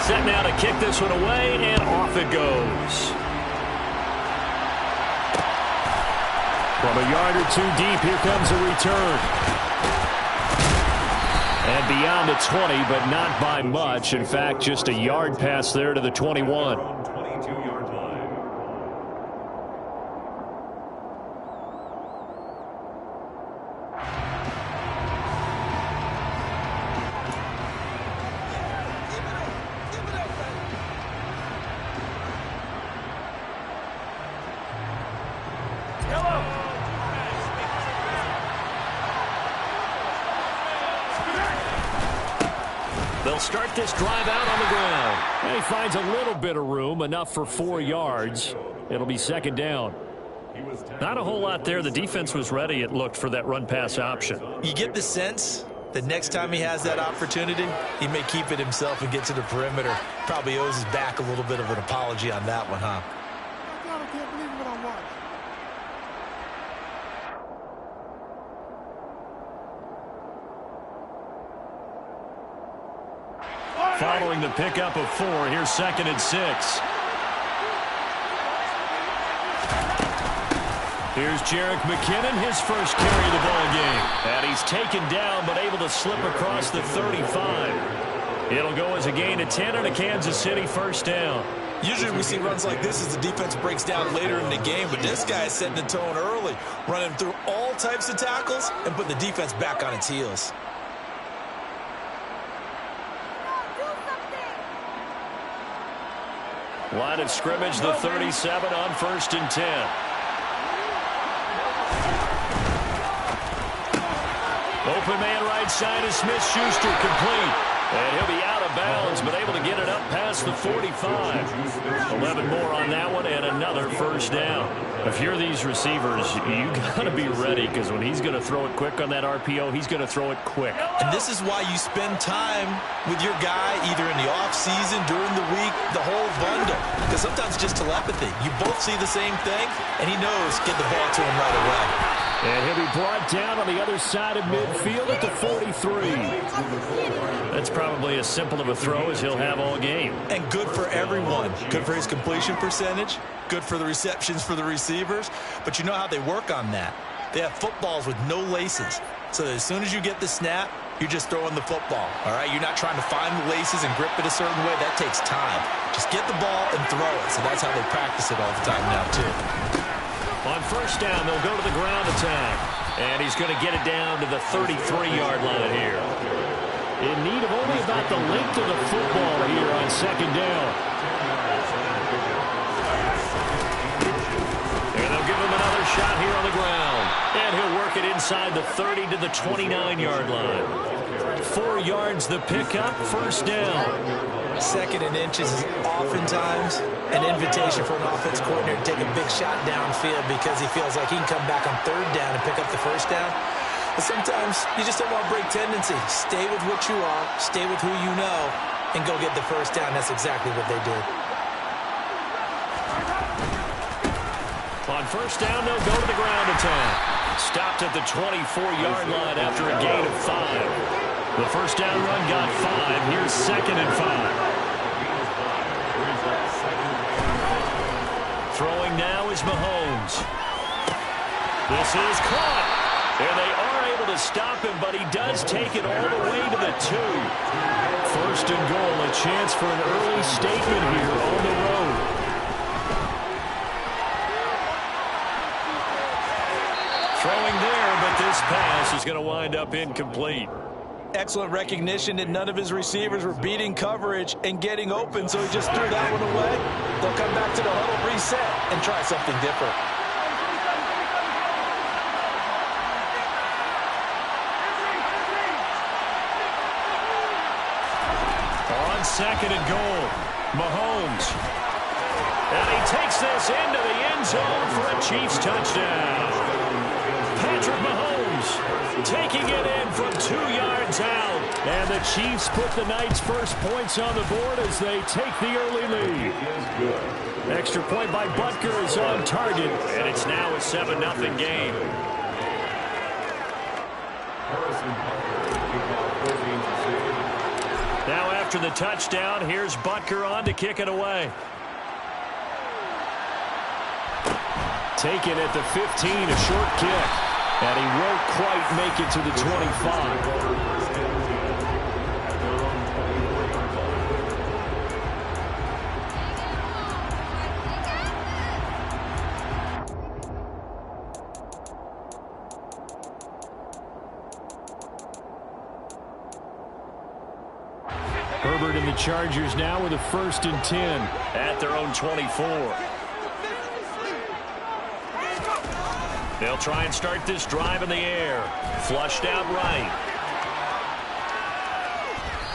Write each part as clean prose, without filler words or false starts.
Set now to kick this one away, and off it goes. From a yard or two deep, here comes a return. And beyond the 20, but not by much. In fact, just a yard pass there to the 21. They'll start this drive out on the ground. And he finds a little bit of room, enough for 4 yards. It'll be second down. Not a whole lot there. The defense was ready, it looked, for that run-pass option. You get the sense that next time he has that opportunity, he may keep it himself and get to the perimeter. Probably owes his back a little bit of an apology on that one, huh? I can't believe what I'm watching. Following the pickup of 4, here's 2nd and 6. Here's Jerick McKinnon, his first carry of the ball game. And he's taken down, but able to slip across the 35. It'll go as a gain of 10 and a Kansas City first down. Usually we see runs like this as the defense breaks down later in the game, but this guy is setting the tone early, running through all types of tackles and putting the defense back on its heels. Line of scrimmage, the 37 on 1st and 10. Open man right side is Smith-Schuster, complete. And he'll be out of bounds, but able to get it up past the 45. 11 more on that one, and another first down. If you're these receivers, you got to be ready, because when he's going to throw it quick on that RPO, he's going to throw it quick. And this is why you spend time with your guy, either in the offseason, during the week, the whole bundle. Because sometimes it's just telepathy. You both see the same thing, and he knows get the ball to him right away. And he'll be brought down on the other side of midfield at the 43. That's probably as simple of a throw as he'll have all game. And good for everyone. Good for his completion percentage. Good for the receptions for the receivers. But you know how they work on that. They have footballs with no laces. So that as soon as you get the snap, you're just throwing the football. All right? You're not trying to find the laces and grip it a certain way. That takes time. Just get the ball and throw it. So that's how they practice it all the time now, too. On first down, they'll go to the ground attack. And he's going to get it down to the 33-yard line here. In need of only about the length of the football here on second down. And they'll give him another shot here on the ground. And he'll work it inside the 30 to the 29-yard line. 4 yards the pickup, first down. 2nd and inches is oftentimes an invitation for an offense coordinator to take a big shot downfield because he feels like he can come back on 3rd down and pick up the first down. But sometimes you just don't want to break tendency. Stay with what you are, stay with who you know, and go get the first down. That's exactly what they did. On first down, they'll go to the ground attack. Stopped at the 24-yard line after a gain of 5. The first down run got 5. Here's 2nd and 5. Throwing now is Mahomes. This is caught. And they are able to stop him, but he does take it all the way to the 2. First and goal, a chance for an early statement here on the road. Throwing there, but this pass is going to wind up incomplete. Excellent recognition that none of his receivers were beating coverage and getting open, so he just threw that one away. They'll come back to the huddle, reset, and try something different. On 2nd and goal, Mahomes. And he takes this into the end zone for a Chiefs touchdown. Patrick Mahomes taking it in from 2 yards out. And the Chiefs put the night's first points on the board as they take the early lead. Extra point by Butker is on target, and it's now a 7-0 game. Now after the touchdown, here's Butker on to kick it away. Taken at the 15, a short kick. And he won't quite make it to the 25. Herbert and the Chargers now with a 1st and 10 at their own 24. They'll try and start this drive in the air. Flushed out right.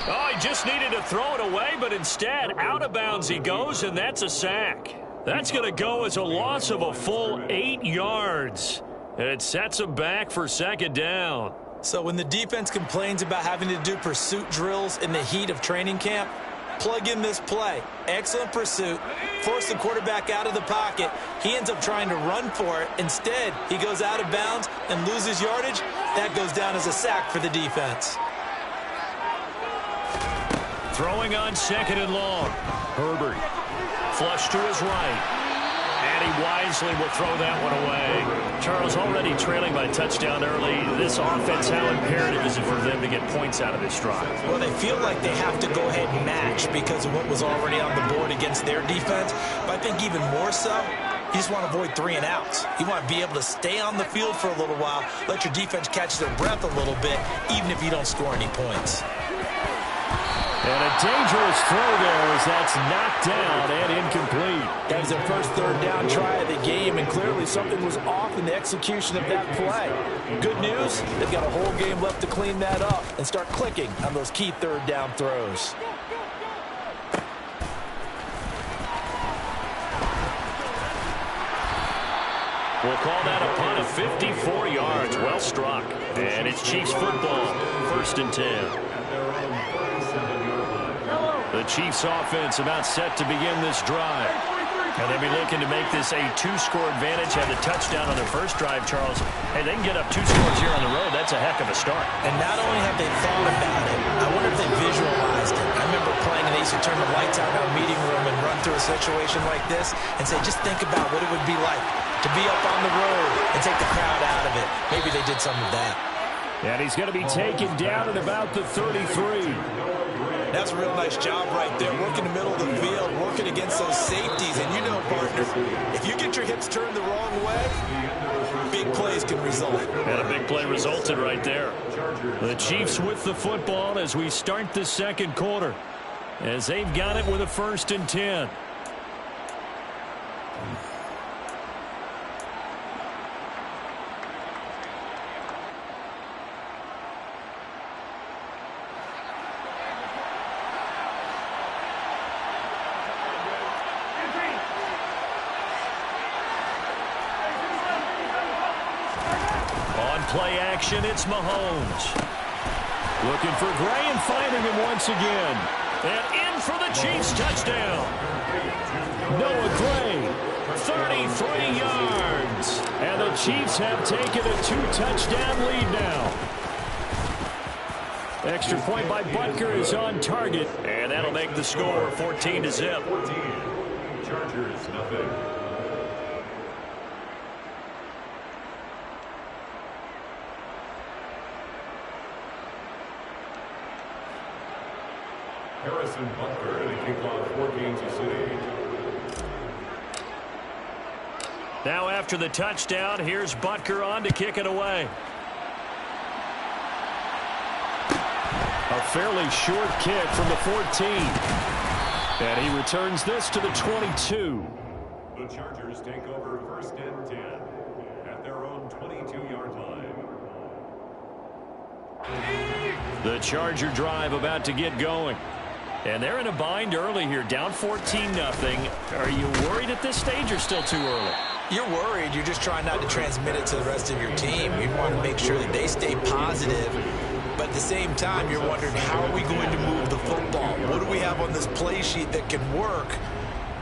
Oh, he just needed to throw it away, but instead, out of bounds he goes, and that's a sack. That's going to go as a loss of a full 8 yards. It sets him back for 2nd down. So when the defense complains about having to do pursuit drills in the heat of training camp, plug in this play. Excellent pursuit. Force the quarterback out of the pocket. He ends up trying to run for it. Instead, he goes out of bounds and loses yardage. That goes down as a sack for the defense. Throwing on 2nd and long. Herbert. Flush to his right. And he wisely will throw that one away. Charles, already trailing by touchdown early. This offense, how imperative is it for them to get points out of this drive? Well, they feel like they have to go ahead and match because of what was already on the board against their defense. But I think even more so, you just want to avoid 3 and outs. You want to be able to stay on the field for a little while, let your defense catch their breath a little bit, even if you don't score any points. And a dangerous throw there as that's knocked down and incomplete. That was their first 3rd down try of the game, and clearly something was off in the execution of that play. Good news, they've got a whole game left to clean that up and start clicking on those key 3rd down throws. We'll call that a punt of 54 yards. Well struck. And it's Chiefs football. 1st and 10. The Chiefs offense about set to begin this drive. And they'll be looking to make this a 2-score advantage. Had the touchdown on their first drive, Charles. Hey, they can get up 2 scores here on the road. That's a heck of a start. And not only have they thought about it, I wonder if they visualized it. I remember playing and they used to turn the lights out in our meeting room and run through a situation like this and say, just think about what it would be like to be up on the road and take the crowd out of it. Maybe they did some of that. And he's going to be taken down at about the 33. That's a real nice job right there. Working the middle of the field, working against those safeties. And you know, partner, if you get your hips turned the wrong way, big plays can result. And a big play resulted right there. The Chiefs with the football as we start the 2nd quarter. As they've got it with a 1st and 10. Play action, it's Mahomes. Looking for Gray and finding him once again. And in for the Chiefs touchdown. Noah Gray, 33 yards. And the Chiefs have taken a 2-touchdown lead now. Extra point by Butker is on target. And that'll make the score 14-0. Chargers, nothing. Harrison Butker to kick off for Kansas City. Now after the touchdown, here's Butker on to kick it away. A fairly short kick from the 14. And he returns this to the 22. The Chargers take over 1st and 10 at their own 22-yard line. The Charger drive about to get going. And they're in a bind early here, down 14-0. Are you worried at this stage or still too early? You're worried. You're just trying not to transmit it to the rest of your team. You want to make sure that they stay positive. But at the same time, you're wondering, how are we going to move the football? What do we have on this play sheet that can work?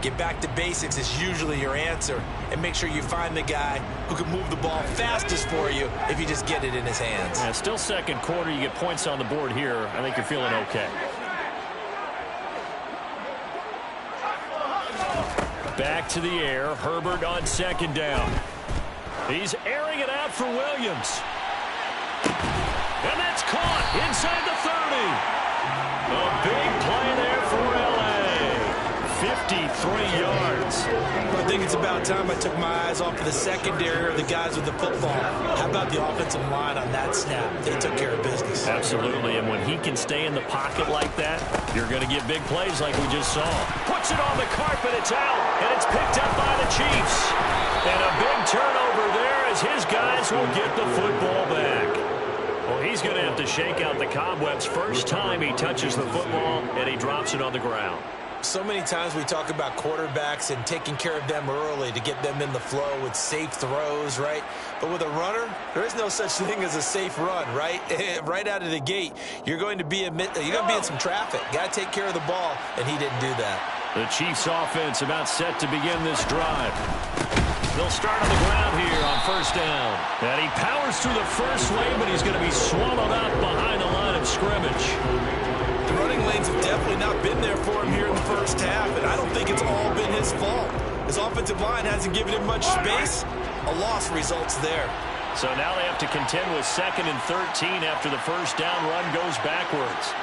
Get back to basics is usually your answer. And make sure you find the guy who can move the ball fastest for you if you just get it in his hands. Yeah, still 2nd quarter. You get points on the board here. I think you're feeling okay. Back to the air. Herbert on second down. He's airing it out for Williams. And that's caught inside the 30. A big play there for L.A. 53 yards. I think it's about time I took my eyes off of the secondary or the guys with the football. How about the offensive line on that snap? They took care of business. Absolutely, and when he can stay in the pocket like that, you're going to get big plays like we just saw. Puts it on the carpet, it's out, and it's picked up by the Chiefs. And a big turnover there as his guys will get the football back. Well, he's going to have to shake out the cobwebs first time he touches the football, and he drops it on the ground. So many times we talk about quarterbacks and taking care of them early to get them in the flow with safe throws, right? But with a runner, there is no such thing as a safe run, right? Right out of the gate, you're going to be in some traffic. Got to take care of the ball, and he didn't do that. The Chiefs offense about set to begin this drive. They'll start on the ground here on first down. And he powers through the first wave, but he's going to be swallowed up behind the line of scrimmage. The running lanes have definitely not been there for him here in the first half, and I don't think it's all been his fault. His offensive line hasn't given him much space. A loss results there. So now they have to contend with 2nd and 13 after the first down run goes backwards.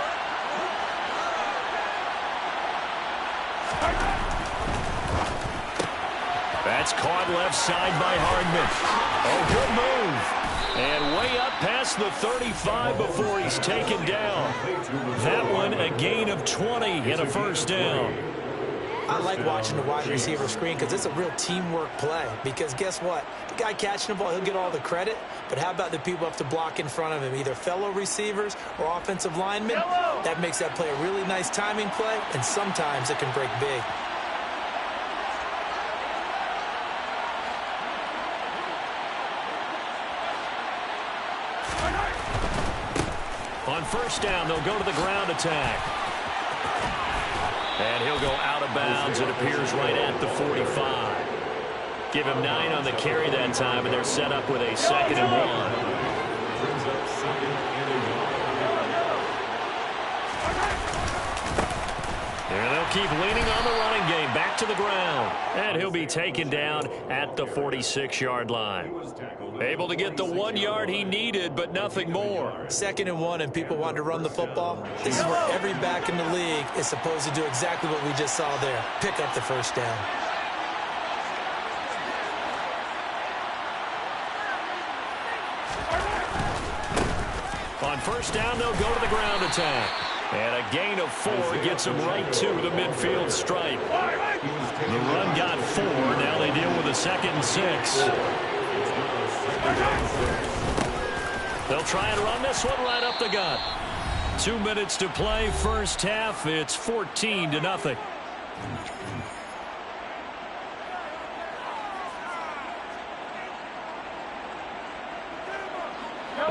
That's caught left side by Hardman. Oh, good move. And way up past the 35 before he's taken down. That one a gain of 20 and a first down. I like watching the wide receiver screen because it's a real teamwork play. Because guess what? The guy catching the ball, he'll get all the credit. But how about the people who have to block in front of him, either fellow receivers or offensive linemen? That makes that play a really nice timing play, and sometimes it can break big. On first down, they'll go to the ground attack. And he'll go out of bounds, it appears, right at the 45. Give him 9 on the carry that time, and they're set up with a 2nd and 1. And they'll keep leaning on the running game. Back to the ground. And he'll be taken down at the 46-yard line. Able to get the 1 yard he needed, but nothing more. 2nd and 1, and people want to run the football. This is where every back in the league is supposed to do exactly what we just saw there. Pick up the first down. On first down, they'll go to the ground attack. And a gain of 4 gets them right to the midfield stripe. The run got 4. Now they deal with a 2nd and 6. They'll try and run this one right up the gut. 2 minutes to play. First half, it's 14-0.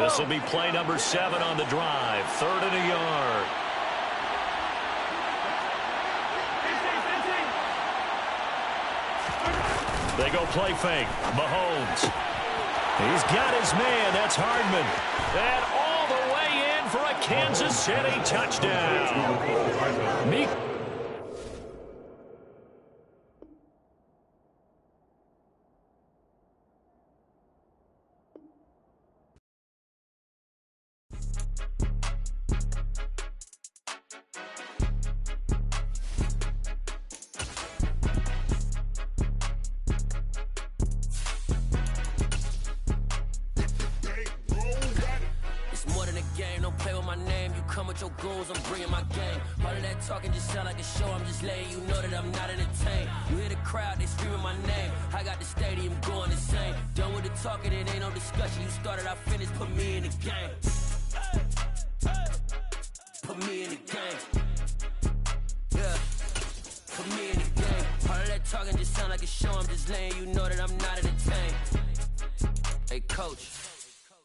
This will be play number 7 on the drive. 3rd and a yard. They go play fake. Mahomes. He's got his man. That's Hardman. And all the way in for a Kansas City touchdown. Your goals, I'm bringing my game. All of that talking just sound like a show. I'm just letting you know that I'm not entertained. You hear the crowd, they screaming my name. I got the stadium going insane. Done with the talking, it ain't no discussion. You started, I finished, put me in the game. Put me in the game. Yeah. Put me in the game. All of that talking just sound like a show. I'm just letting you know that I'm not entertained. Hey, coach,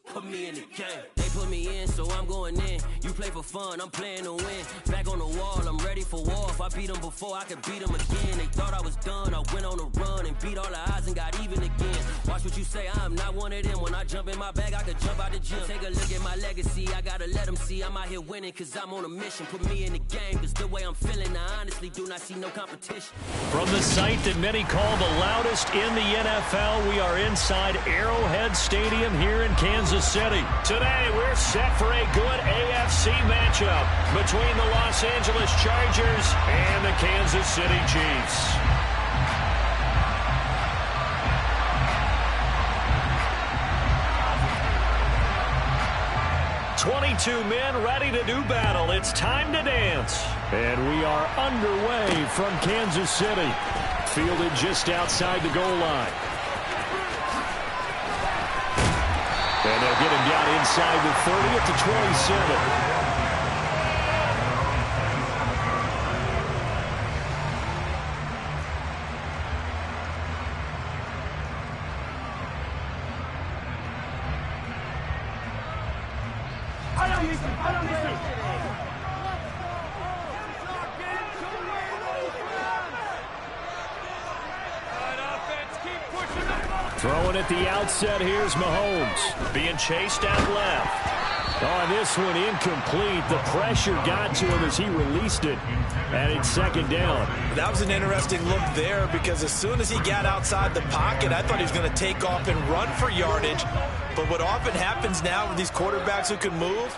put me in the game. They put me in, so I'm going in. You play for fun, I'm playing to win. Back on the wall, I'm ready for war. If I beat them before, I could beat them again. They thought I was done, I went on a run and beat all the odds and got even again. Watch what you say, I'm not one of them. When I jump in my bag, I could jump out the gym. Take a look at my legacy, I gotta let them see I'm out here winning, cause I'm on a mission. Put me in the game, cause the way I'm feeling, I honestly do not see no competition. From the site that many call the loudest in the NFL, we are inside Arrowhead Stadium here in Kansas City. Today, we're set for a good AFC matchup between the Los Angeles Chargers and the Kansas City Chiefs. 22 men ready to do battle. It's time to dance. And we are underway from Kansas City. Fielded just outside the goal line. And they'll get him down inside the 30 at the 27. Throwing at the outset, here's Mahomes. Being chased out left. On this one, incomplete. The pressure got to him as he released it. And it's second down. That was an interesting look there because as soon as he got outside the pocket, I thought he was going to take off and run for yardage. But what often happens now with these quarterbacks who can move,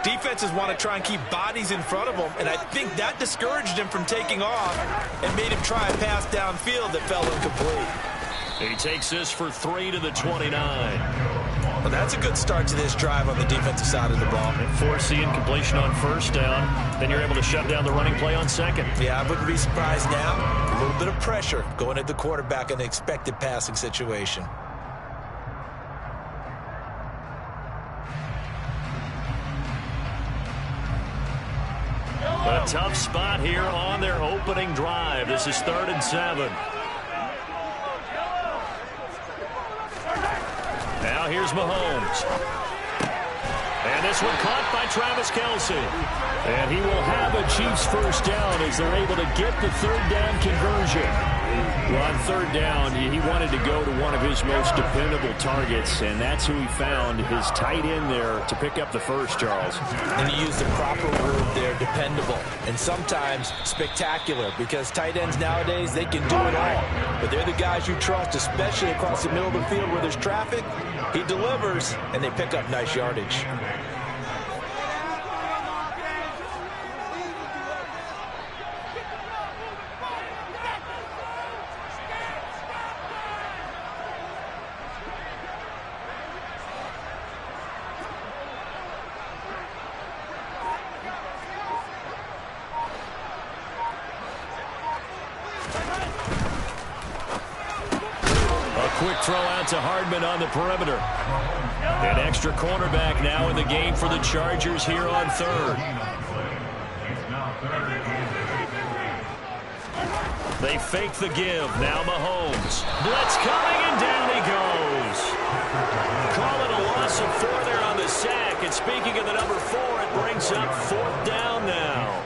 defenses want to try and keep bodies in front of them, and I think that discouraged him from taking off and made him try a pass downfield that fell incomplete. He takes this for 3 to the 29. Well, that's a good start to this drive on the defensive side of the ball. Force the incompletion on first down, then you're able to shut down the running play on second. Yeah, I wouldn't be surprised now. A little bit of pressure going at the quarterback in an expected passing situation. A tough spot here on their opening drive. This is 3rd and 7. Now here's Mahomes. And this one caught by Travis Kelce. And he will have a Chiefs first down as they're able to get the 3rd down conversion. Well, on 3rd down, he wanted to go to one of his most dependable targets, and that's who he found, his tight end there, to pick up the first, Charles. And he used the proper word there, dependable, and sometimes spectacular, because tight ends nowadays, they can do it all. But they're the guys you trust, especially across the middle of the field where there's traffic. He delivers, and they pick up nice yardage. Quick throw out to Hardman on the perimeter. An extra cornerback now in the game for the Chargers here on 3rd. They fake the give. Now Mahomes. Blitz coming, and down he goes. Call it a loss of 4 there on the sack. And speaking of the number 4, it brings up 4th down now.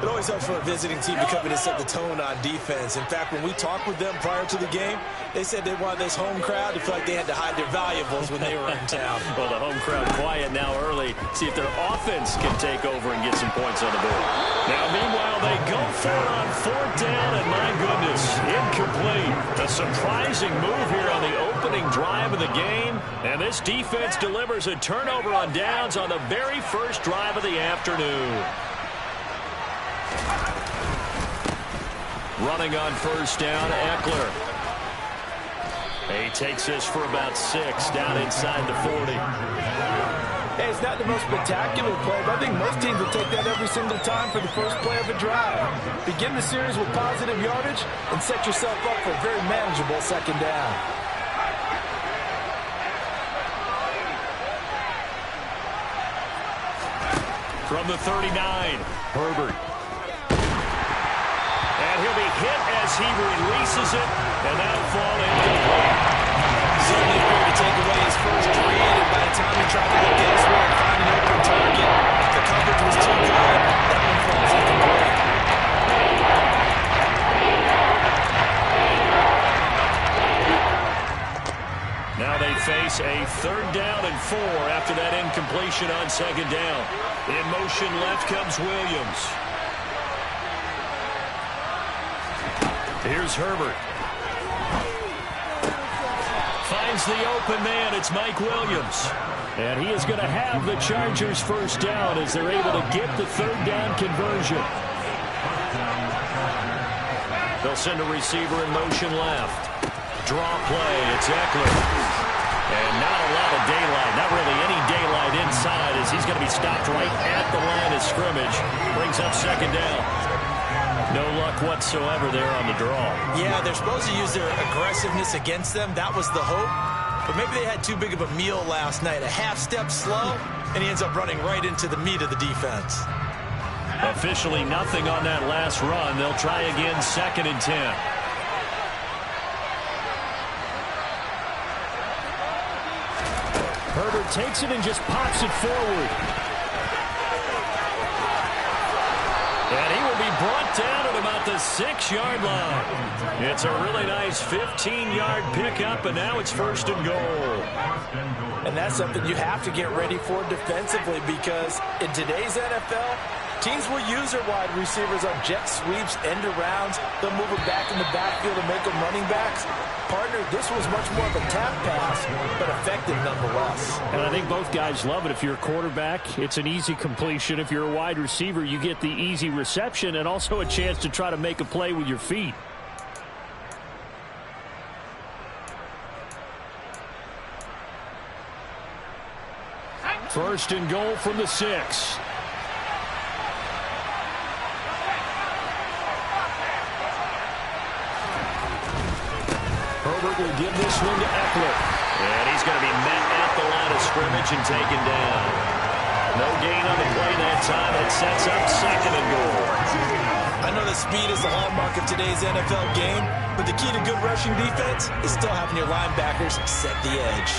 It always helps for a visiting team to come in and set the tone on defense. In fact, when we talked with them prior to the game, they said they wanted this home crowd to feel like they had to hide their valuables when they were in town. Well, the home crowd quiet now early. See if their offense can take over and get some points on the board. Now, meanwhile, they go for it on 4th down, and my goodness, incomplete. A surprising move here on the opening drive of the game. And this defense delivers a turnover on downs on the very first drive of the afternoon. Running on first down, Eckler. He takes this for about 6 down inside the 40. Hey, it's not the most spectacular play, but I think most teams will take that every single time for the first play of a drive. Begin the series with positive yardage and set yourself up for a very manageable second down. From the 39, Herbert. And he'll be hit as he releases it, and that'll fall incomplete. Certainly appeared to take away his first read, and by the time he tried to look elsewhere, 4 after that incompletion on second down. In motion left comes Williams. Here's Herbert. Finds the open man. It's Mike Williams. And he is going to have the Chargers first down as they're able to get the third down conversion. They'll send a receiver in motion left. Draw play. It's Eckler. And not a lot of daylight. Not really any daylight inside as he's going to be stopped right at the line of scrimmage. Brings up second down. No luck whatsoever there on the draw. Yeah, they're supposed to use their aggressiveness against them. That was the hope. But maybe they had too big of a meal last night. A half step slow, and he ends up running right into the meat of the defense. Officially nothing on that last run. They'll try again, 2nd and 10. Herbert takes it and just pops it forward. And he will be brought down at about the 6-yard line. It's a really nice 15-yard pickup, and now it's 1st and goal. And that's something you have to get ready for defensively because in today's NFL, teams will use their wide receivers on jet sweeps, end arounds. They'll move them back in the backfield and make them running backs. Partner, this was much more of a tap pass, but effective nonetheless. And I think both guys love it. If you're a quarterback, it's an easy completion. If you're a wide receiver, you get the easy reception and also a chance to try to make a play with your feet. First and goal from the 6. Herbert will give this one to Eckler. And he's going to be met at the line of scrimmage and taken down. No gain on the play that time. It sets up 2nd and goal. I know that speed is the hallmark of today's NFL game, but the key to good rushing defense is still having your linebackers set the edge.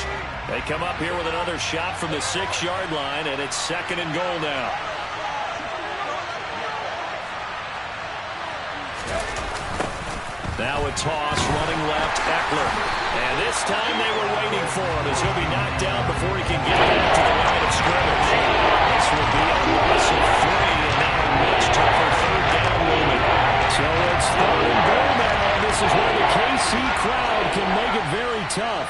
They come up here with another shot from the 6-yard line, and it's 2nd and goal now. Now a toss, running left, Eckler. And this time they were waiting for him as he'll be knocked down before he can get back to the line of scrimmage. This will be a loss of 3, and now a much tougher third down moment. So it's 3rd and goal now. This is where the KC crowd can make it very tough.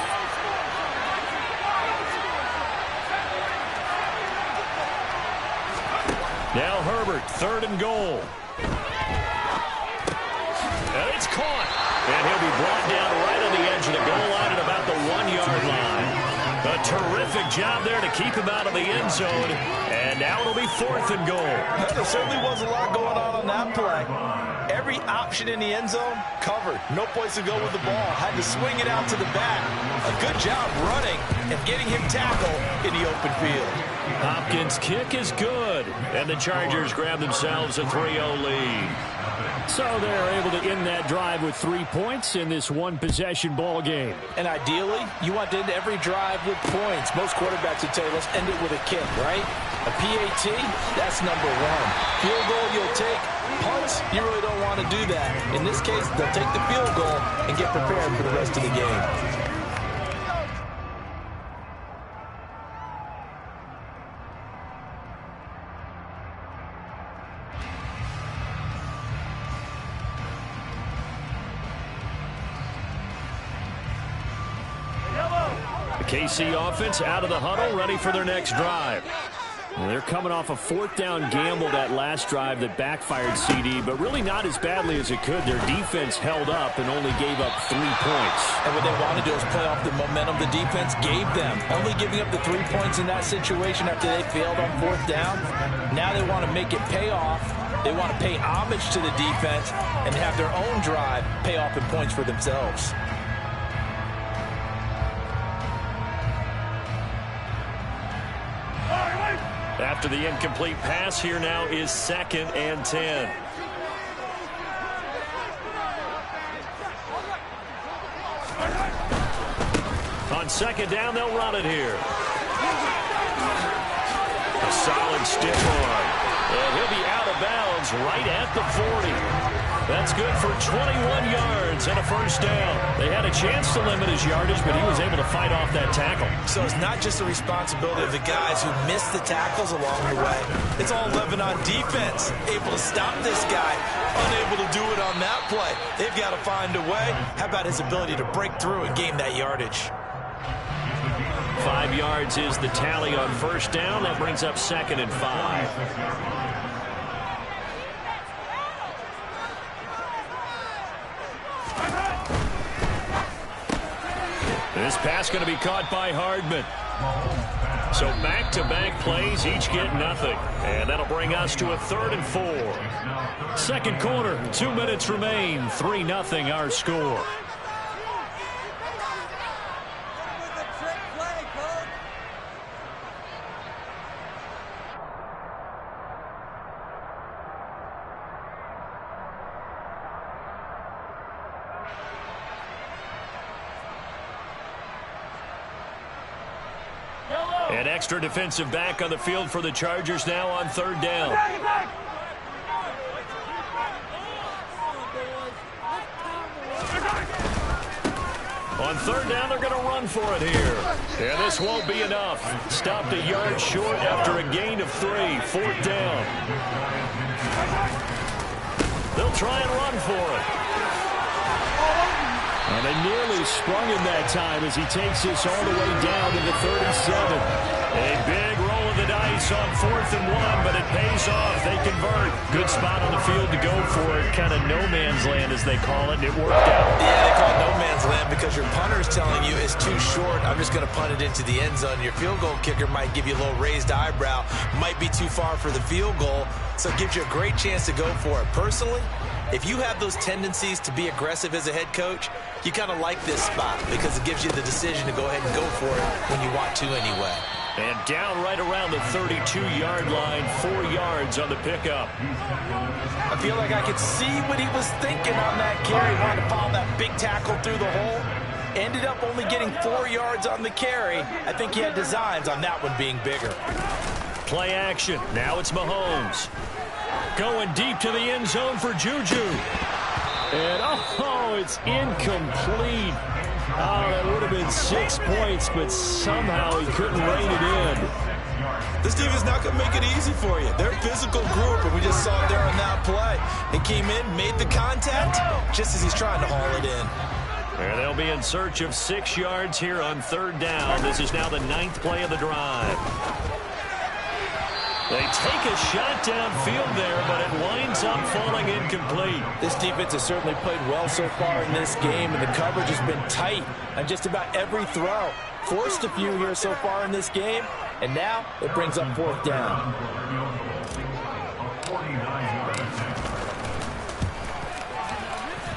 Now Herbert, 3rd and goal. And it's caught. And he'll be brought down right on the edge of the goal line at about the 1-yard line. A terrific job there to keep him out of the end zone. And now it'll be 4th and goal. There certainly was a lot going on that play. Every option in the end zone covered. No place to go with the ball. Had to swing it out to the back. A good job running and getting him tackled in the open field. Hopkins' kick is good. And the Chargers grab themselves a 3-0 lead. So they're able to end that drive with 3 points in this one-possession ball game. And ideally, you want to end every drive with points. Most quarterbacks would tell you, let's end it with a kick, right? A PAT, that's number 1. Field goal, you'll take. Punts, you really don't want to do that. In this case, they'll take the field goal and get prepared for the rest of the game. KC offense out of the huddle, ready for their next drive. Well, they're coming off a 4th down gamble that last drive that backfired CD, but really not as badly as it could. Their defense held up and only gave up 3 points. And what they want to do is play off the momentum the defense gave them. Only giving up the 3 points in that situation after they failed on 4th down. Now they want to make it pay off. They want to pay homage to the defense and have their own drive pay off in points for themselves. After the incomplete pass, here now is 2nd and 10. On 2nd down, they'll run it here. A solid stiff arm. And he'll be out of bounds right at the 40. That's good for 21 yards and a first down. They had a chance to limit his yardage, but he was able to fight off that tackle. So it's not just the responsibility of the guys who missed the tackles along the way. It's all living on defense. Able to stop this guy, unable to do it on that play. They've got to find a way. How about his ability to break through and gain that yardage? 5 yards is the tally on first down. That brings up 2nd and 5. This pass going to be caught by Hardman. So back-to-back plays, each get nothing. And that'll bring us to a 3rd and 4. Second quarter, 2 minutes remain. 3-0 our score. An extra defensive back on the field for the Chargers now on 3rd down. On 3rd down, they're going to run for it here. And this won't be enough. Stopped a yard short after a gain of 3. 4th down. They'll try and run for it. And they nearly sprung him that time as he takes this all the way down to the 37. A big roll of the dice on 4th and 1, but it pays off. They convert. Good spot on the field to go for it. Kind of no man's land, as they call it, and it worked out. Yeah, they call it no man's land because your punter is telling you it's too short. I'm just going to punt it into the end zone. Your field goal kicker might give you a little raised eyebrow. Might be too far for the field goal, so it gives you a great chance to go for it. Personally, if you have those tendencies to be aggressive as a head coach, you kind of like this spot because it gives you the decision to go ahead and go for it when you want to anyway. And down right around the 32-yard line, 4 yards on the pickup. I feel like I could see what he was thinking on that carry. Wanted to follow that big tackle through the hole. Ended up only getting 4 yards on the carry. I think he had designs on that one being bigger. Play action. Now it's Mahomes. Going deep to the end zone for Juju. And, it's incomplete. Oh, that would have been 6 points, but somehow he couldn't rein it in. This defense is not going to make it easy for you. They're a physical group, and we just saw it there on that play. He came in, made the contact, just as he's trying to haul it in. And they'll be in search of 6 yards here on 3rd down. This is now the 9th play of the drive. They take a shot downfield there, but it winds up falling incomplete. This defense has certainly played well so far in this game, and the coverage has been tight on just about every throw. Forced a few here so far in this game, and now it brings up 4th down.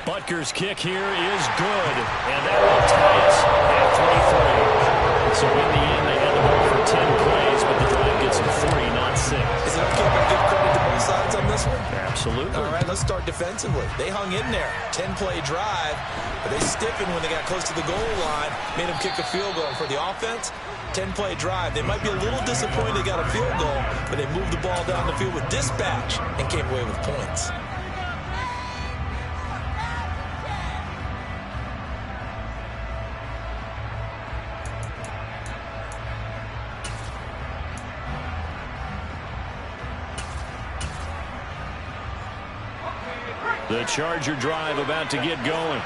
Butker's kick here is good, and that will tie us at 3-3. So in the end, they had the ball for 10 plays, but the drive gets to 3, not 6. Is it okay if I give credit to both sides on this one? Absolutely. All right, let's start defensively. They hung in there. 10-play drive, but they stiffened when they got close to the goal line, made them kick a field goal. For the offense, 10-play drive. They might be a little disappointed they got a field goal, but they moved the ball down the field with dispatch and came away with points. The Charger drive about to get going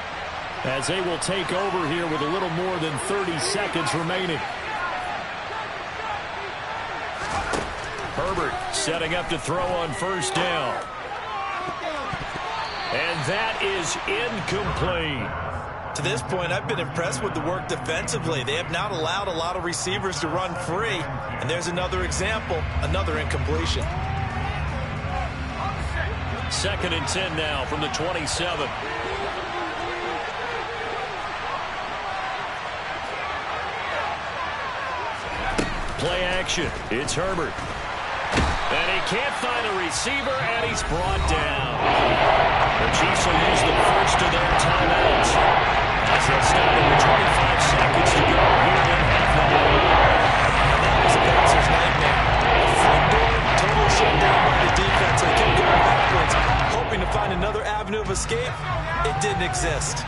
as they will take over here with a little more than 30 seconds remaining. Herbert setting up to throw on 1st down. And that is incomplete. To this point, I've been impressed with the work defensively. They have not allowed a lot of receivers to run free. And there's another example, another incompletion. 2nd and 10 now from the 27. Play action. It's Herbert. And he can't find a receiver, and he's brought down. The Chiefs will use the first of their timeouts as they'll stop it with 25 seconds to go here in half the game. That was a bouncer's nightmare. A front door, total shutdown by the defense. They kept going backwards, hoping to find another avenue of escape, it didn't exist.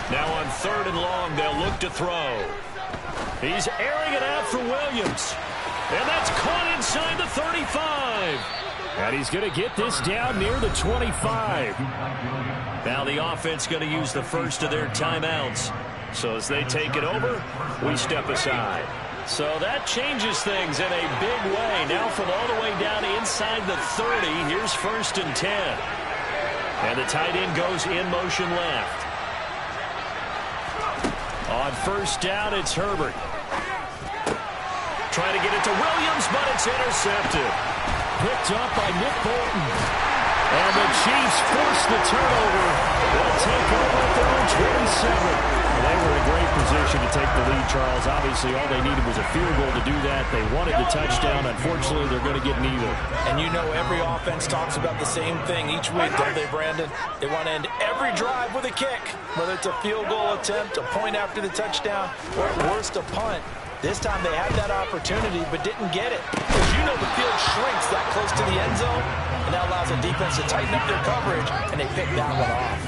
Now on 3rd and long, they'll look to throw. He's airing it out for Williams. And that's caught inside the 35. And he's going to get this down near the 25. Now the offense going to use the first of their timeouts. So as they take it over, we step aside. So that changes things in a big way. Now from all the way down inside the 30, here's 1st and 10. And the tight end goes in motion left. On 1st down, it's Herbert. Trying to get it to Williams, but it's intercepted. Picked up by Nick Bolton. And the Chiefs force the turnover. They'll take over at their own 27. They were in a great position to take the lead, Charles. Obviously, all they needed was a field goal to do that. They wanted the touchdown. Unfortunately, they're going to get neither. And you know every offense talks about the same thing each week, don't they, Brandon? They want to end every drive with a kick, whether it's a field goal attempt, a point after the touchdown, or at worst, a punt. This time they had that opportunity but didn't get it. Because you know the field shrinks that close to the end zone, and that allows the defense to tighten up their coverage, and they pick that one off.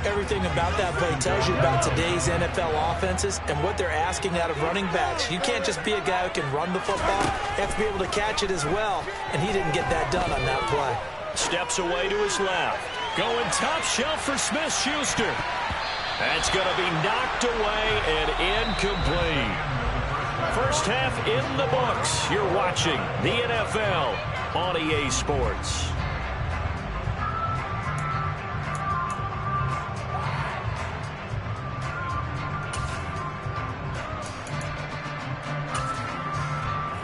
Everything about that play tells you about today's NFL offenses and what they're asking out of running backs. You can't just be a guy who can run the football. You have to be able to catch it as well, and he didn't get that done on that play. Steps away to his left. Going top shelf for Smith-Schuster. That's going to be knocked away and incomplete. First half in the books. You're watching the NFL on EA Sports.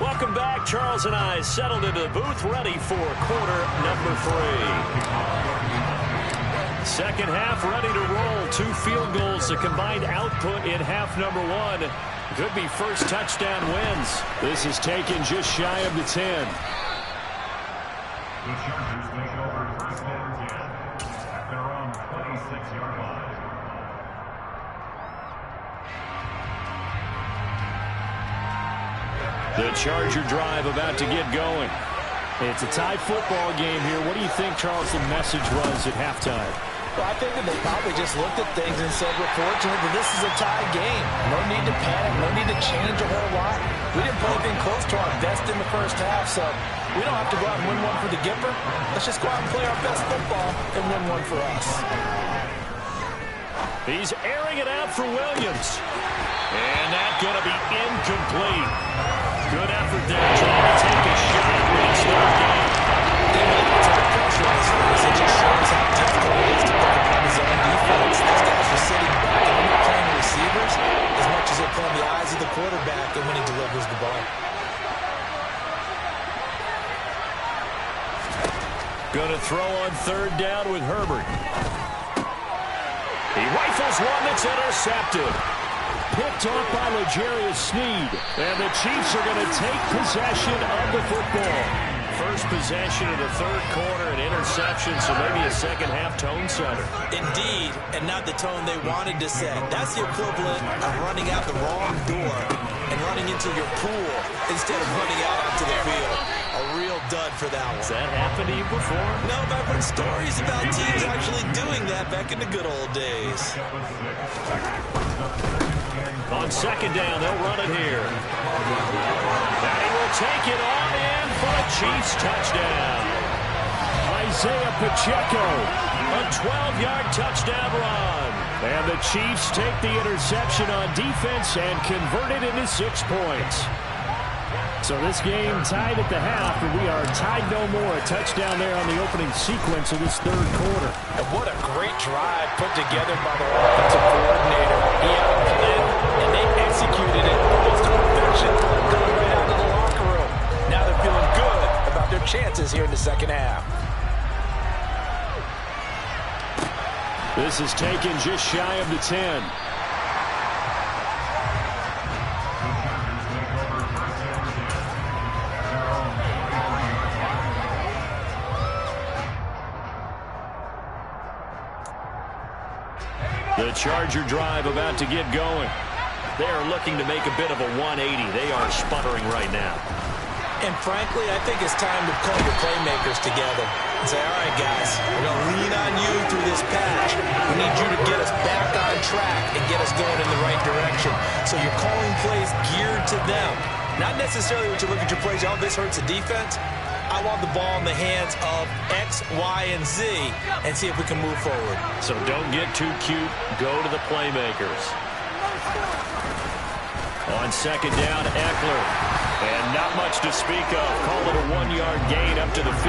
Welcome back. Charles and I settled into the booth, ready for quarter number 3. Second half ready to roll. 2 field goals, the combined output in half number 1. Could be first touchdown wins. This is taken just shy of the 10. The Chargers take over 1st and 10 at their own 26-yard line. The Charger drive about to get going. It's a tie football game here. What do you think, Charles, the message was at halftime? Well, I think that they probably just looked at things and said, we're fortunate that this is a tie game. No need to panic. No need to change a whole lot. We didn't play anything close to our best in the first half, so we don't have to go out and win one for the Gipper. Let's just go out and play our best football and win one for us. He's airing it out for Williams. And that's going to be incomplete. Good effort there, trying to take a shot at restart game. They made it to the pressure on this race. It just shows how difficult it is to pick up on his own defense. These guys are sitting back and they're not playing receivers as much as they're playing the eyes of the quarterback and when he delivers the ball. Going to throw on 3rd down with Herbert. He rifles one that's intercepted. Picked off by L'Jarius Sneed. And the Chiefs are going to take possession of the football. First possession of the 3rd quarter, an interception, so maybe a second-half tone setter. Indeed, and not the tone they wanted to set. That's the equivalent of running out the wrong door and running into your pool instead of running out onto the field. A real dud for that one. Has that happened to you before? No, but I've heard stories about teams actually doing that back in the good old days. On 2nd down, they'll run it here. And he will take it on in for a Chiefs touchdown. Isaiah Pacheco, a 12-yard touchdown run. And the Chiefs take the interception on defense and convert it into 6 points. So this game tied at the half, and we are tied no more. A touchdown there on the opening sequence of this 3rd quarter. And what a great drive put together by their offensive coordinator. He had a plan, and they executed it almost to perfection, going right out to the locker room. Now they're feeling good about their chances here in the second half. This is taken just shy of the 10. The Charger drive about to get going. They are looking to make a bit of a 180. They are sputtering right now. And frankly, I think it's time to pull your playmakers together and say, all right, guys, we're going to lean on you through this patch. We need you to get us back on track and get us going in the right direction. So you're calling plays geared to them. Not necessarily when you look at your plays, oh, this hurts the defense. I want the ball in the hands of X, Y, and Z and see if we can move forward. So don't get too cute. Go to the playmakers. On second down, Eckler. And not much to speak of. Call it a 1-yard gain up to the 15. I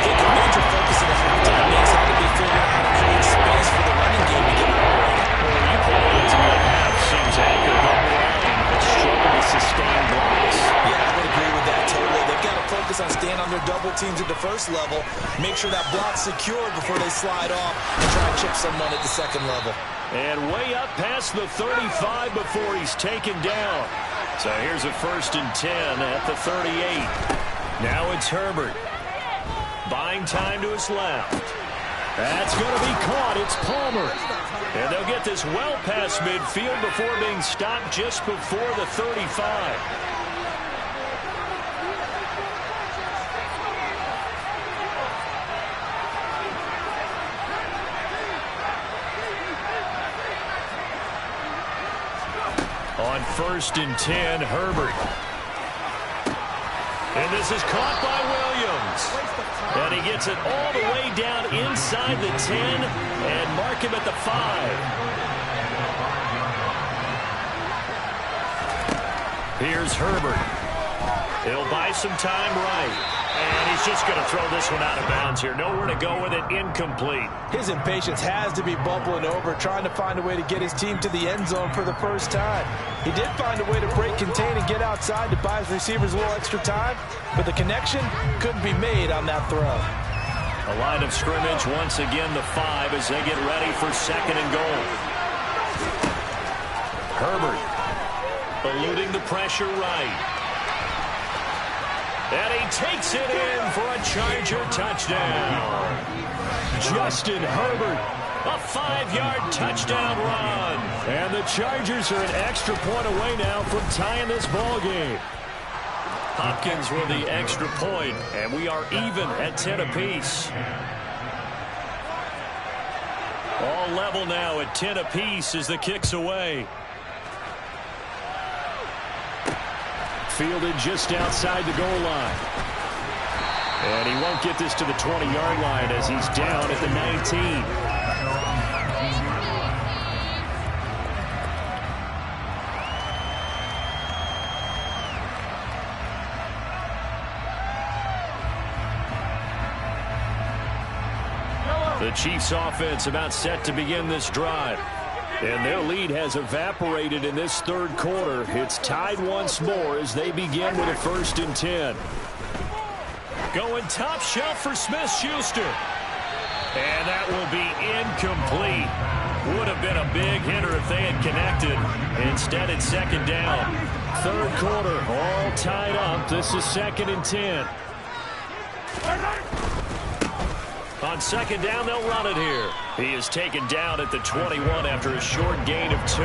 think a major focus in the halftime is how to be figuring out how to create space for the running game to get operated. Well, you play into the half seems accurate all around, but struggle to sustain blocks. Yeah, I would agree with that totally. They've got to focus on staying on their double teams at the first level, make sure that block's secured before they slide off and try and chip someone at the second level. And way up past the 35 before he's taken down. So here's a 1st and 10 at the 38. Now it's Herbert. Buying time to his left. That's going to be caught. It's Palmer. And they'll get this well past midfield before being stopped just before the 35. On 1st and 10, Herbert. And this is caught by Williams. And he gets it all the way down inside the 10 and mark him at the 5. Here's Herbert. He'll buy some time right. And he's just going to throw this one out of bounds here. Nowhere to go with it. Incomplete. His impatience has to be bubbling over, trying to find a way to get his team to the end zone for the first time. He did find a way to break, contain, and get outside to buy his receivers a little extra time, but the connection couldn't be made on that throw. A line of scrimmage once again, the 5 as they get ready for 2nd and goal. Herbert eluding the pressure right. And he takes it in for a Charger touchdown. Justin Herbert, a 5-yard touchdown run. And the Chargers are an extra point away now from tying this ball game. Hopkins with the extra point, and we are even at 10 apiece. All level now at 10 apiece as the kick's away. Fielded just outside the goal line. And he won't get this to the 20-yard line as he's down at the 19. The Chiefs offense about set to begin this drive. And their lead has evaporated in this 3rd quarter. It's tied once more as they begin with a 1st and 10. Going top shelf for Smith-Schuster. And that will be incomplete. Would have been a big hitter if they had connected. Instead, it's 2nd down. 3rd quarter, all tied up. This is 2nd and 10. On 2nd down, they'll run it here. He is taken down at the 21 after a short gain of 2.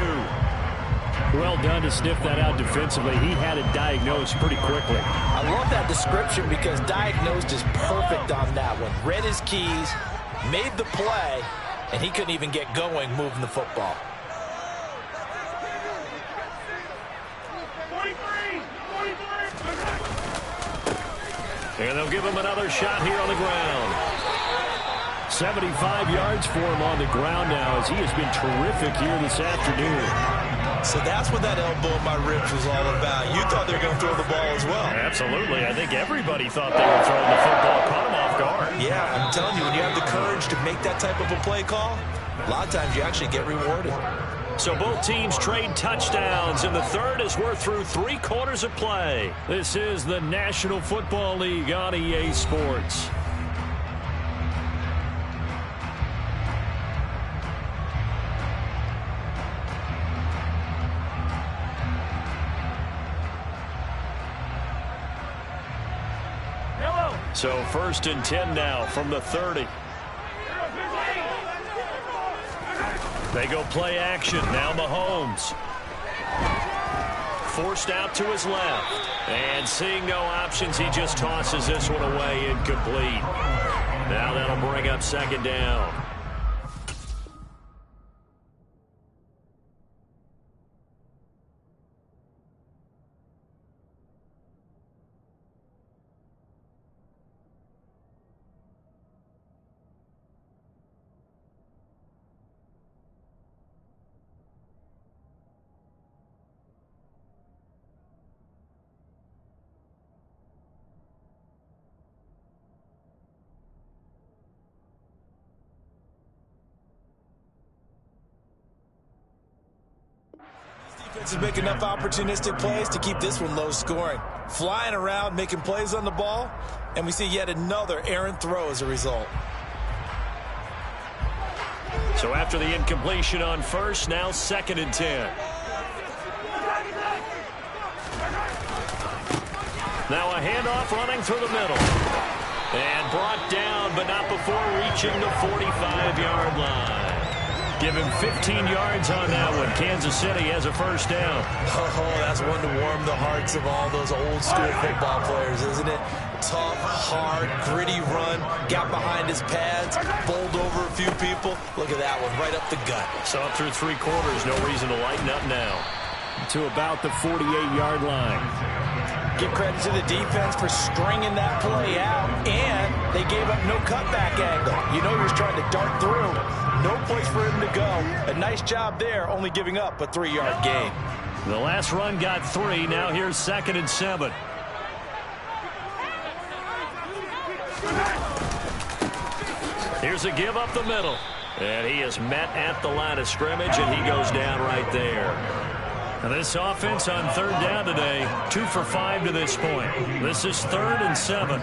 Well done to sniff that out defensively. He had it diagnosed pretty quickly. I love that description because diagnosed is perfect on that one. Read his keys, made the play, and he couldn't even get going moving the football. And they'll give him another shot here on the ground. 75 yards for him on the ground now as he has been terrific here this afternoon. So that's what that elbow in my ribs was all about. You thought they were going to throw the ball as well. Absolutely. I think everybody thought they were throwing the football. Caught him off guard. Yeah, I'm telling you, when you have the courage to make that type of a play call, a lot of times you actually get rewarded. So both teams trade touchdowns, and the 3rd as we're through 3 quarters of play. This is the National Football League on EA Sports. So 1st and 10 now from the 30. They go play action. Now Mahomes. Forced out to his left. And seeing no options, he just tosses this one away, incomplete. Now that'll bring up second down. Defense is making enough opportunistic plays to keep this one low scoring. Flying around, making plays on the ball, and we see yet another errant throw as a result. So after the incompletion on first, now 2nd and 10. Now a handoff running through the middle. And brought down, but not before reaching the 45-yard line. Give him 15 yards on that one. Kansas City has a first down. Oh, that's one to warm the hearts of all those old-school football players, isn't it? Tough, hard, gritty run. Got behind his pads, bowled over a few people. Look at that one, right up the gut. So up through 3 quarters, no reason to lighten up now. To about the 48-yard line. Give credit to the defense for stringing that play out, and they gave up no cutback angle. You know he was trying to dart through. No place for him to go. A nice job there, only giving up a 3-yard gain. The last run got 3. Now here's 2nd and 7. Here's a give up the middle. And he is met at the line of scrimmage, and he goes down right there. Now this offense on 3rd down today, 2 for 5 to this point. This is 3rd and 7.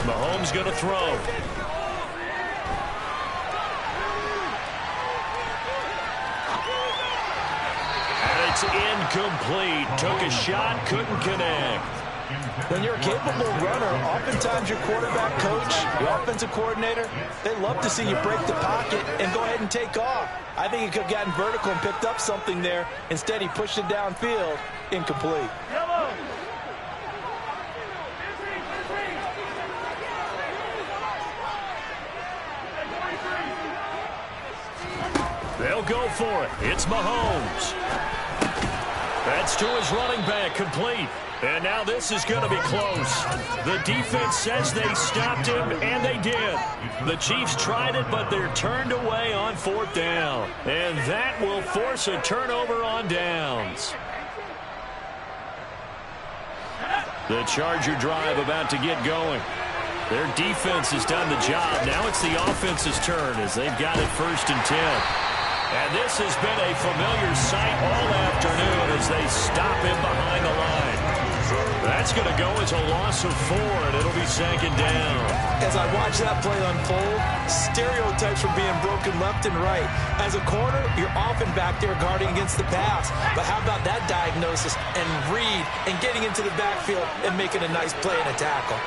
Mahomes going to throw. And it's incomplete. Took a shot, couldn't connect. When you're a capable runner, oftentimes your quarterback coach, your offensive coordinator, they love to see you break the pocket and go ahead and take off. I think he could have gotten vertical and picked up something there. Instead, he pushed it downfield, incomplete. They'll go for it. It's Mahomes. That's to his running back, complete. And now this is going to be close. The defense says they stopped him, and they did. The Chiefs tried it, but they're turned away on 4th down. And that will force a turnover on downs. The Charger drive about to get going. Their defense has done the job. Now it's the offense's turn as they've got it 1st and 10. And this has been a familiar sight all afternoon as they stop him behind the line. That's going to go as a loss of 4, and it'll be 2nd down. As I watch that play unfold, stereotypes are being broken left and right. As a corner, you're often back there guarding against the pass. But how about that diagnosis and read and getting into the backfield and making a nice play and a tackle?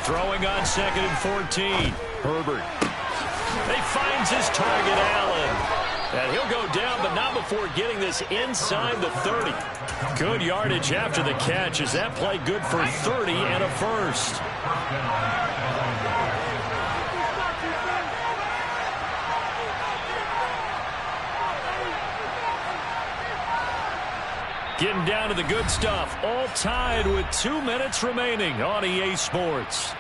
Throwing on 2nd and 14. Herbert. He finds his target, Allen. And he'll go down, but not before getting this inside the 30. Good yardage after the catch. Is that play good for 30 and a first? Getting down to the good stuff. All tied with 2 minutes remaining on EA Sports.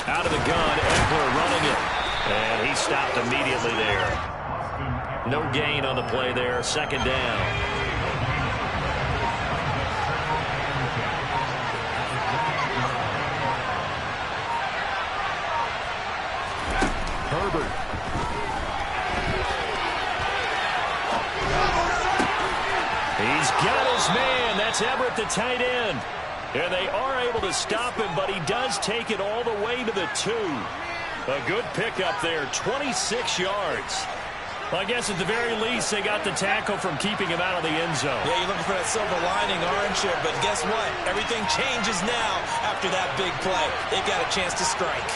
Out of the gun, Eckler running it. And he stopped immediately there. No gain on the play there. 2nd down. Herbert. He's got his man. That's Everett, the tight end. And they are able to stop him, but he does take it all the way to the 2. A good pickup there, 26 yards. Well, I guess at the very least, they got the tackle from keeping him out of the end zone. Yeah, you're looking for that silver lining, aren't you? But guess what? Everything changes now after that big play. They've got a chance to strike.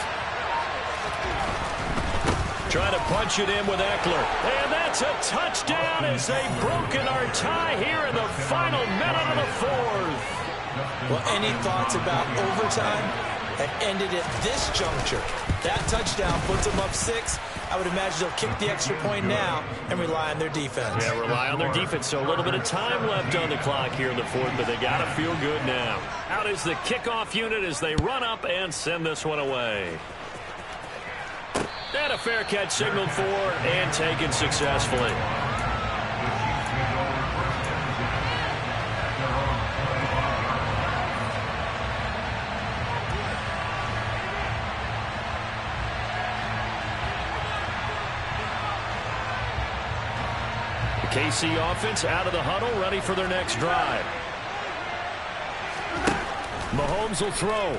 Trying to punch it in with Eckler. And that's a touchdown as they've broken our tie here in the final minute of the fourth. Well, any thoughts about overtime have ended at this juncture? That touchdown puts them up 6. I would imagine they'll kick the extra point now and rely on their defense. Yeah, rely on their defense. So a little bit of time left on the clock here in the fourth, but they got to feel good now. Out is the kickoff unit as they run up and send this one away. And a fair catch signaled for and taken successfully. The KC offense out of the huddle, ready for their next drive. Mahomes will throw.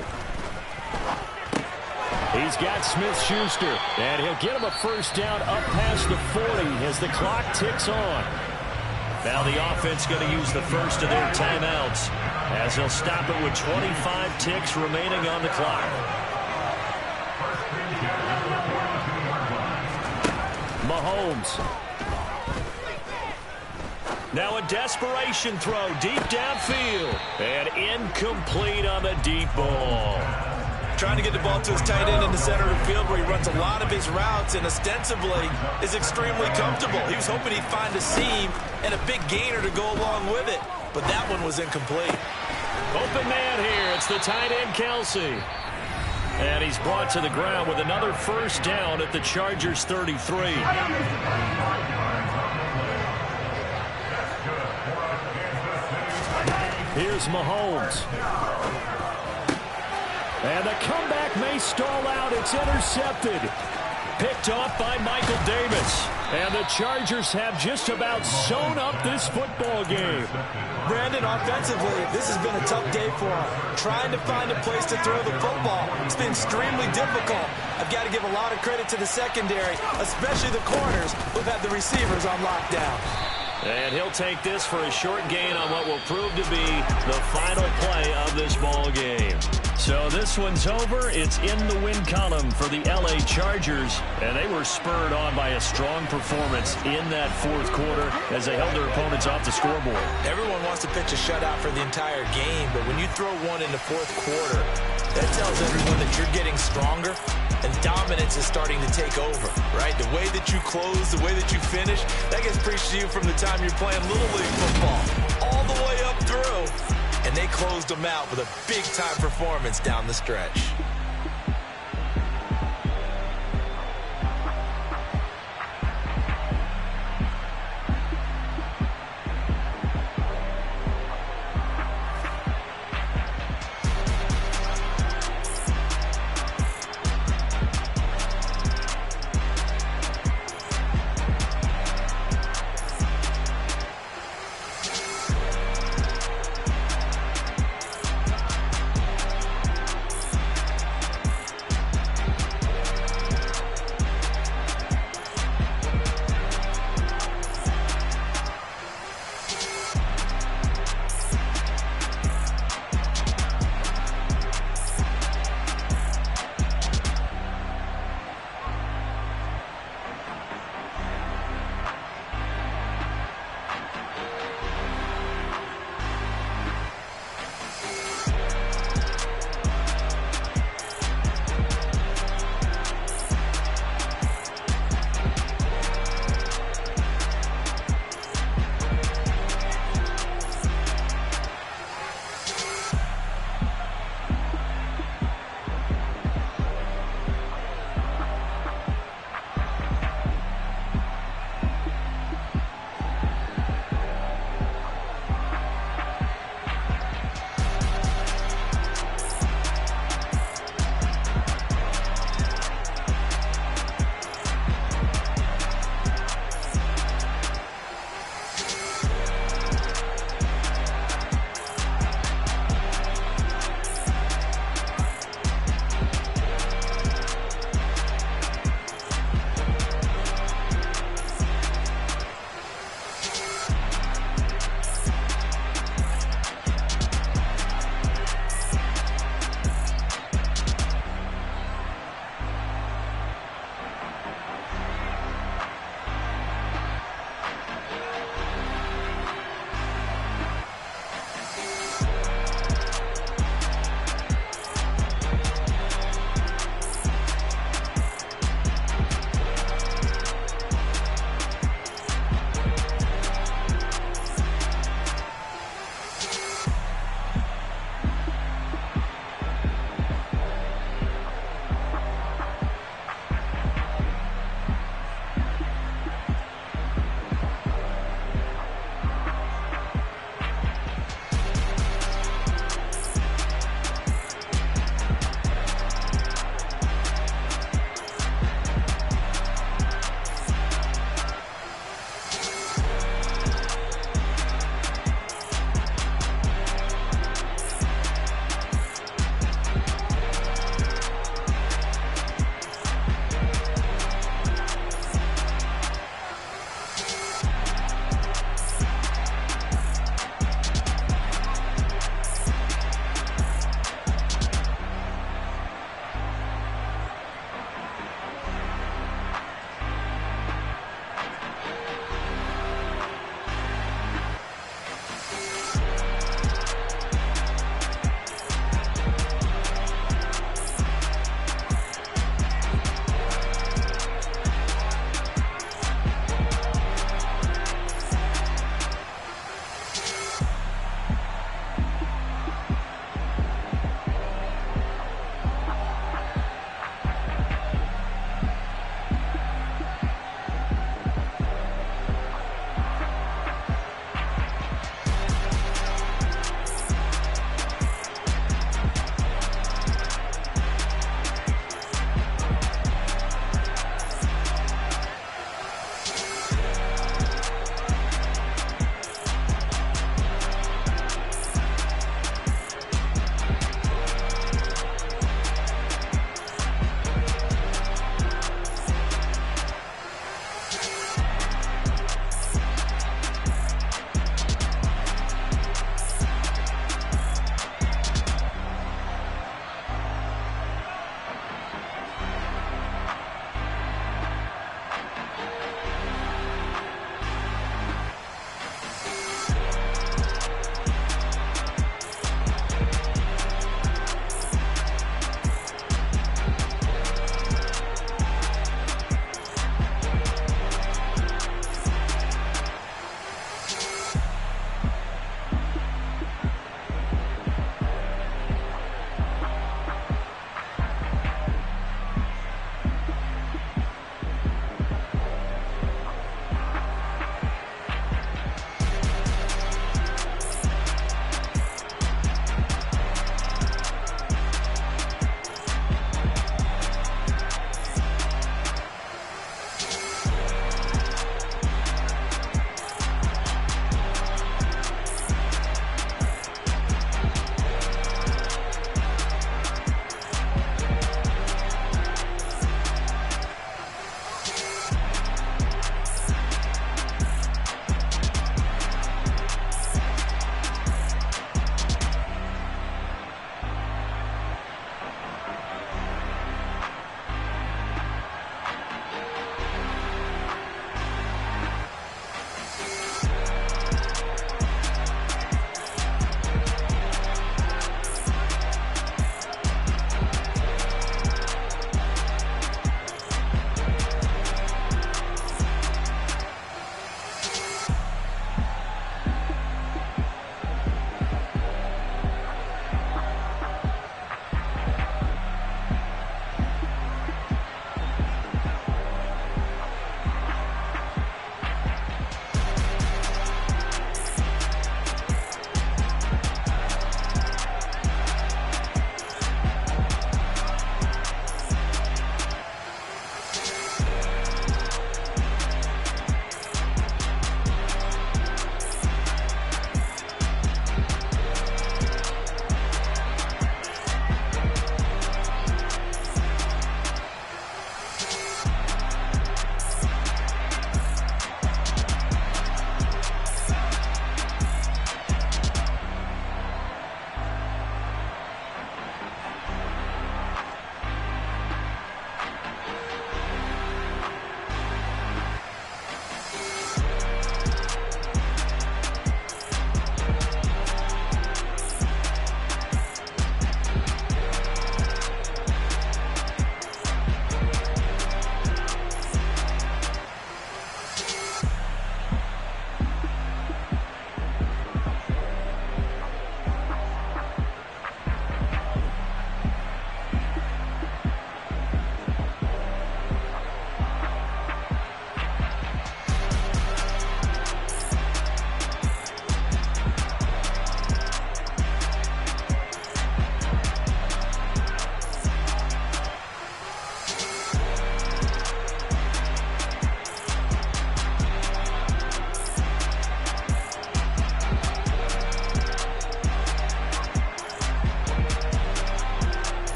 He's got Smith-Schuster, and he'll get him a first down up past the 40 as the clock ticks on. Now the offense going to use the first of their timeouts as they'll stop it with 25 ticks remaining on the clock. Mahomes. Now a desperation throw deep downfield, and incomplete on the deep ball. Trying to get the ball to his tight end in the center of the field where he runs a lot of his routes and ostensibly is extremely comfortable. He was hoping he'd find a seam and a big gainer to go along with it, but that one was incomplete. Open man here. It's the tight end, Kelsey. And he's brought to the ground with another first down at the Chargers 33. Here's Mahomes. And the comeback may stall out. It's intercepted. Picked off by Michael Davis. And the Chargers have just about sewn up this football game. Brandon, offensively, this has been a tough day for him. Trying to find a place to throw the football. It's been extremely difficult. I've got to give a lot of credit to the secondary, especially the corners who've had the receivers on lockdown. And he'll take this for a short gain on what will prove to be the final play of this ball game. So this one's over. It's in the win column for the LA Chargers. And they were spurred on by a strong performance in that fourth quarter as they held their opponents off the scoreboard. Everyone wants to pitch a shutout for the entire game, but when you throw one in the fourth quarter, that tells everyone that you're getting stronger and dominance is starting to take over, right? The way that you close, the way that you finish, that gets preached to you from the time you're playing Little League football all the way up through. And they closed them out with a big-time performance down the stretch.